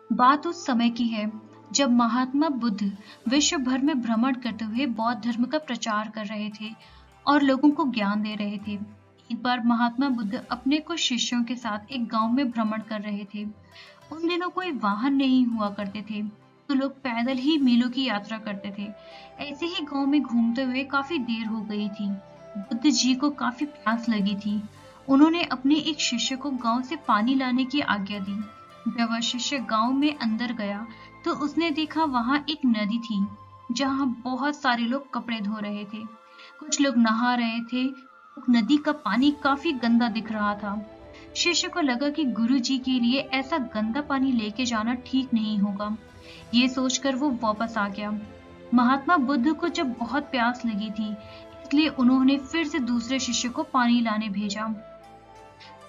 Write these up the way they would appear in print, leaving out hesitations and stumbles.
बात उस समय की है जब महात्मा बुद्ध विश्व भर में भ्रमण करते हुए बौद्ध धर्म का प्रचार कर रहे थे और लोगों को ज्ञान दे रहे थे। एक बार महात्मा बुद्ध अपने कुछ शिष्यों के साथ एक गांव में भ्रमण कर रहे थे। उन दिनों कोई वाहन नहीं हुआ करते थे, तो लोग पैदल ही मीलों की यात्रा करते थे। ऐसे ही गांव में घूमते हुए काफी देर हो गई थी। बुद्ध जी को काफी प्यास लगी थी। उन्होंने अपने एक शिष्य को गांव से पानी लाने की आज्ञा दी। जब वह शिष्य गांव में अंदर गया तो उसने देखा वहां एक नदी थी जहां बहुत सारे लोग कपड़े धो रहे थे। कुछ लोग नहा रहे थे। नदी का पानी काफी गंदा दिख रहा था। शिष्य को लगा कि गुरु जी के लिए ऐसा गंदा पानी लेके जाना ठीक नहीं होगा। ये सोचकर वो वापस आ गया। महात्मा बुद्ध को जब बहुत प्यास लगी थी, इसलिए उन्होंने फिर से दूसरे शिष्य को पानी लाने भेजा।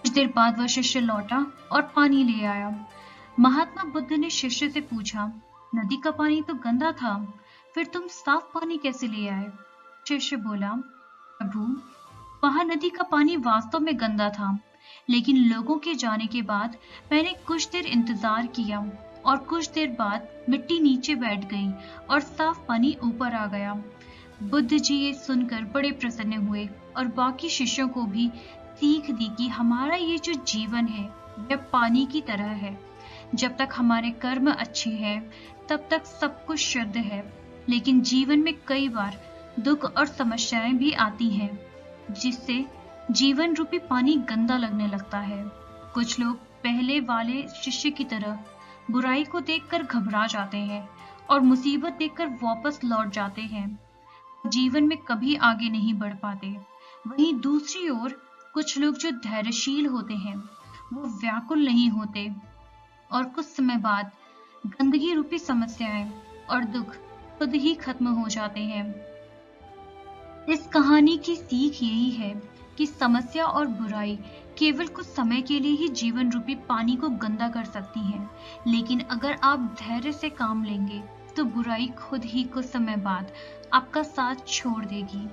कुछ देर बाद वह शिष्य लौटा और पानी ले आया। महात्मा बुद्ध ने शिष्य से पूछा, नदी का पानी तो गंदा था, फिर तुम साफ पानी कैसे ले आए? शिष्य बोला, प्रभु, वहां नदी का पानी वास्तव में गंदा था, लेकिन लोगों के जाने के बाद मैंने कुछ देर इंतजार किया और कुछ देर बाद मिट्टी नीचे बैठ गई और साफ पानी ऊपर आ गया। बुद्ध जी ये सुनकर बड़े प्रसन्न हुए और बाकी शिष्यों को भी सीख दी कि हमारा ये जो जीवन है वह पानी की तरह है। जब तक हमारे कर्म अच्छे हैं तब तक सब कुछ शुद्ध है, लेकिन जीवन में कई बार दुख और समस्याएं भी आती हैं, जिससे जीवन रूपी पानी गंदा लगने लगता है। कुछ लोग पहले वाले शिष्य की तरह बुराई को देखकर घबरा जाते हैं और मुसीबत देखकर वापस लौट जाते हैं, जीवन में कभी आगे नहीं बढ़ पाते। वहीं दूसरी ओर कुछ लोग जो धैर्यशील होते हैं वो व्याकुल नहीं होते और कुछ समय बाद गंदगी रूपी समस्याएं और दुख खुद ही खत्म हो जाते हैं। इस कहानी की सीख यही है कि समस्या और बुराई केवल कुछ समय के लिए ही जीवन रूपी पानी को गंदा कर सकती हैं, लेकिन अगर आप धैर्य से काम लेंगे तो बुराई खुद ही कुछ समय बाद आपका साथ छोड़ देगी।